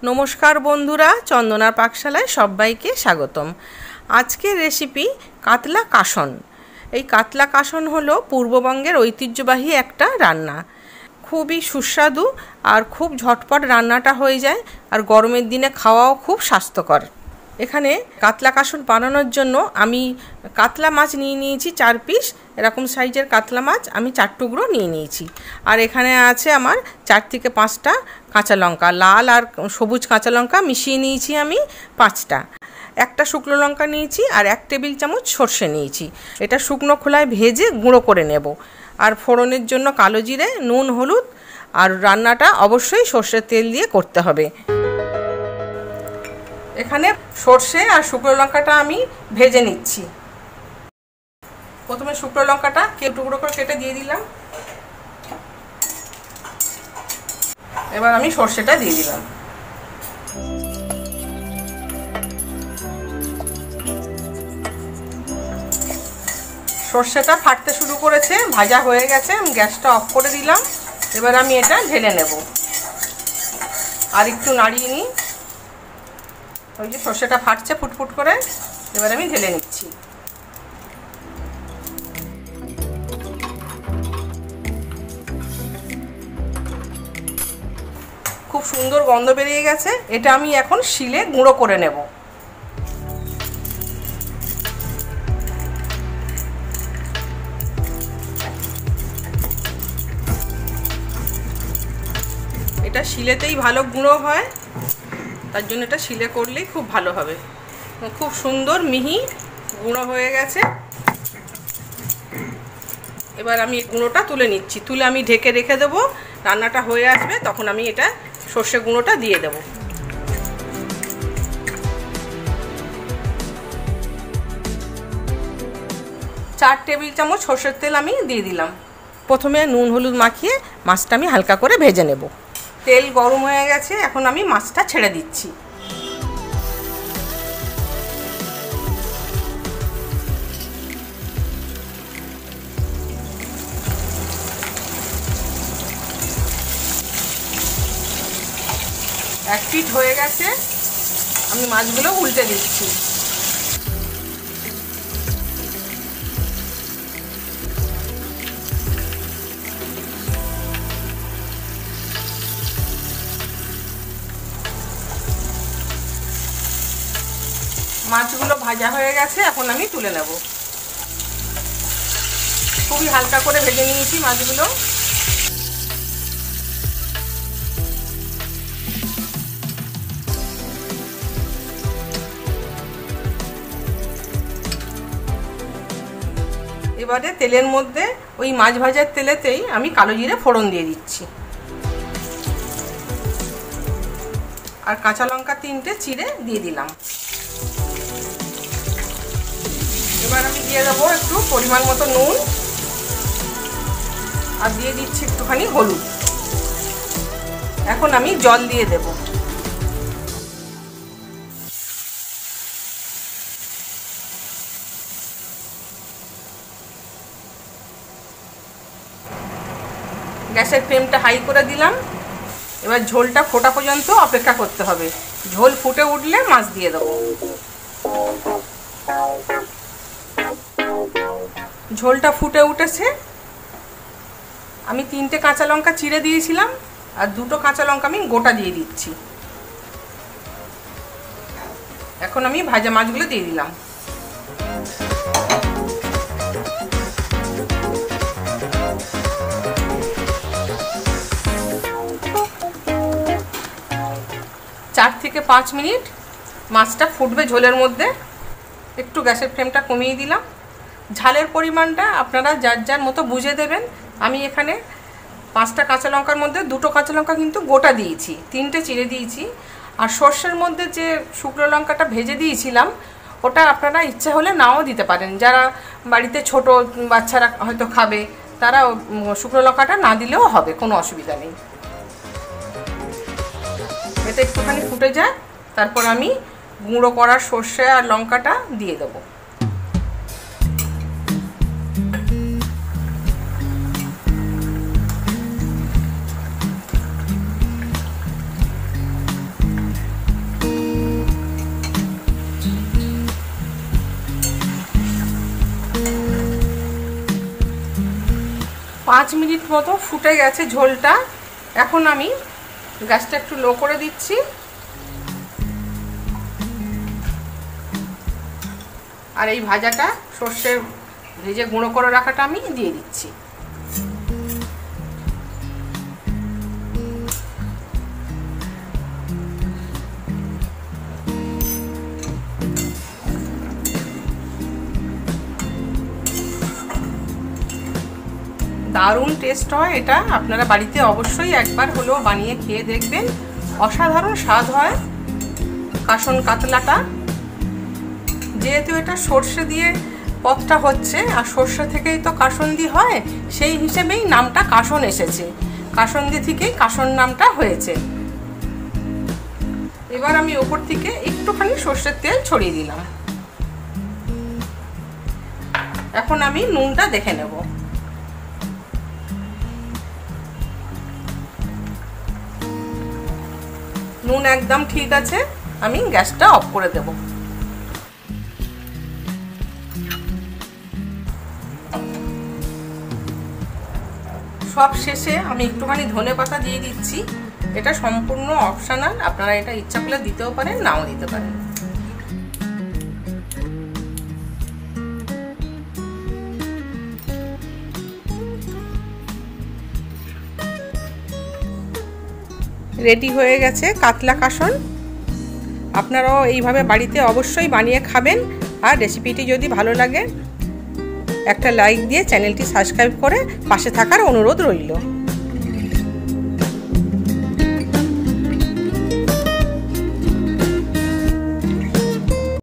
নমস্কার বন্ধুরা, চন্দনার পাকশালায় সবাইকে স্বাগতম। আজকের রেসিপি কাতলা কাসন। এই কাতলা কাসন হলো পূর্ববঙ্গের ঐতিহ্যবাহী একটা রান্না। খুবই সুস্বাদু আর খুব ঝটপট রান্নাটা হয়ে যায়, আর গরমের দিনে খাওয়াও খুব স্বাস্থ্যকর। এখানে কাতলা কাসন বানানোর জন্য আমি কাতলা মাছ নিয়ে নিয়েছি 4 পিস। এরকম সাইজের কাতলা মাছ আমি 4 টুকরো নিয়ে নিয়েছি। আর এখানে আছে আমার 4 থেকে 5টা কাঁচা লঙ্কা, লাল আর সবুজ কাঁচা লঙ্কা মিশিয়ে নিয়েছি আমি 5টা। একটা শুকনো লঙ্কা নিয়েছি আর 1 টেবিল চামচ সর্ষে নিয়েছি। এটা শুকনো খোলায় ভেজে গুঁড়ো করে নেব। আর ফোড়নের জন্য কালো জিরে, নুন, হলুদ। আর রান্নাটা অবশ্যই সর্ষের তেল দিয়ে করতে হবে। এখানে সর্ষে আর শুকনো লঙ্কাটা আমি ভেজে নিচ্ছি। প্রথমে শুকনো লঙ্কাটা টুকরো করে কেটে দিয়ে দিলাম। এবার আমি সর্ষেটা দিয়ে দিলাম। সর্ষেটা ফাটতে শুরু করেছে, ভাজা হয়ে গেছে। আমি গ্যাসটা অফ করে দিলাম। এবার আমি এটা ঢেলে নেব। আর একটু নাড়িয়ে নিই। ওই যে সর্ষেটা ফাটছে ফুটফুট করে, এবার আমি ঢেলে নিচ্ছি। খুব সুন্দর গন্ধ বেরিয়ে গেছে। এটা আমি এখন শিলে গুঁড়ো করে নেব। এটা শিলেতেই ভালো গুঁড়ো হয়, তার জন্য এটা শিলে করলেই খুব ভালো হবে। খুব সুন্দর মিহি গুঁড়ো হয়ে গেছে। এবার আমি গুঁড়োটা তুলে নিচ্ছি। তুলে আমি ঢেকে রেখে দেবো। রান্নাটা হয়ে আসবে তখন আমি এটা সর্ষে গুঁড়োটা দিয়ে দেব। চার টেবিল চামচ সর্ষের তেল আমি দিয়ে দিলাম। প্রথমে নুন হলুদ মাখিয়ে মাছটা আমি হালকা করে ভেজে নেব। তেল গরম হয়ে গেছে, এখন আমি মাছটা ছেড়ে দিচ্ছি। এক পিঠ হয়ে গেছে, আমি মাছগুলো উল্টে দিচ্ছি। মাছগুলো ভাজা হয়ে গেছে, এখন আমি তুলে নেব। খুবই হালকা করে ভেজে নিয়েছি মাছগুলো। এবারে তেলের মধ্যে ওই মাছ ভাজার তেলেতেই আমি কালো জিরে ফোড়ন দিয়ে দিচ্ছি। আর কাঁচা লঙ্কা 3টে চিড়ে দিয়ে দিলাম। এবার আমি দিয়ে দেবো একটু পরিমাণ মতো নুন, আর দিয়ে দিচ্ছি একটুখানি হলুদ। এখন আমি জল দিয়ে দেব। গ্যাসের ফ্লেমটা হাই করে দিলাম। এবার ঝোলটা ফোটা পর্যন্ত অপেক্ষা করতে হবে। ঝোল ফুটে উঠলে মাছ দিয়ে দেবো। ঝোলটা ফুটে উঠেছে। আমি 3টে কাঁচা লঙ্কা চিড়ে দিয়েছিলাম, আর 2টো কাঁচা লঙ্কা আমি গোটা দিয়ে দিচ্ছি। এখন আমি ভাজা মাছগুলো দিয়ে দিলাম। চার থেকে 5 মিনিট মাছটা ফুটবে ঝোলের মধ্যে। একটু গ্যাসের ফ্লেমটা কমিয়ে দিলাম। ঝালের পরিমাণটা আপনারা যার যার মতো বুঝে দেবেন। আমি এখানে 5টা কাঁচা লঙ্কার মধ্যে 2টো কাঁচা লঙ্কা কিন্তু গোটা দিয়েছি, 3টে চিড়ে দিয়েছি। আর সর্ষের মধ্যে যে শুকনো লঙ্কাটা ভেজে দিয়েছিলাম, ওটা আপনারা ইচ্ছে হলে নাও দিতে পারেন। যারা বাড়িতে ছোট বাচ্চারা হয়তো খাবে, তারা শুকনো লঙ্কাটা না দিলেও হবে, কোনো অসুবিধা নেই। এটা একটুখানি ফুটে যায়, তারপর আমি গুঁড়ো করা সর্ষে আর লঙ্কাটা দিয়ে দেবো। 5 মিনিট মতো ফুটে গেছে ঝোলটা। এখন আমি গ্যাসটা একটু লো করে দিচ্ছি। আর এই ভাজাটা সর্ষের ভেজে গুঁড়ো করে রাখাটা আমি দিয়ে দিচ্ছি। দারুণ টেস্ট হয় এটা, আপনারা বাড়িতে অবশ্যই একবার হলেও বানিয়ে খেয়ে দেখবেন। অসাধারণ স্বাদ হয় কাসন কাতলাটা। যেহেতু এটা সর্ষে দিয়ে পদটা হচ্ছে, আর সর্ষে থেকেই তো কাসন্দি হয়, সেই হিসেবেই নামটা কাসন এসেছে। কাসন্দি থেকেই কাসন নামটা হয়েছে। এবার আমি ওপর থেকে একটুখানি সর্ষের তেল ছড়িয়ে দিলাম। এখন আমি নুনটা দেখে নেব। নুন একদম ঠিক আছে, আমি গ্যাসটা অফ করে দেব। সব শেষে আমি একটুখানি ধনেপাতা দিয়ে দিচ্ছি। এটা সম্পূর্ণ অপশনাল, আপনারা এটা ইচ্ছা করলে দিতেও পারেন, নাও দিতে পারেন। রেডি হয়ে গেছে কাতলা কাসন। আপনারাও এইভাবে বাড়িতে অবশ্যই বানিয়ে খাবেন। আর রেসিপিটি যদি ভালো লাগে একটা লাইক দিয়ে চ্যানেলটি সাবস্ক্রাইব করে পাশে থাকার অনুরোধ রইল।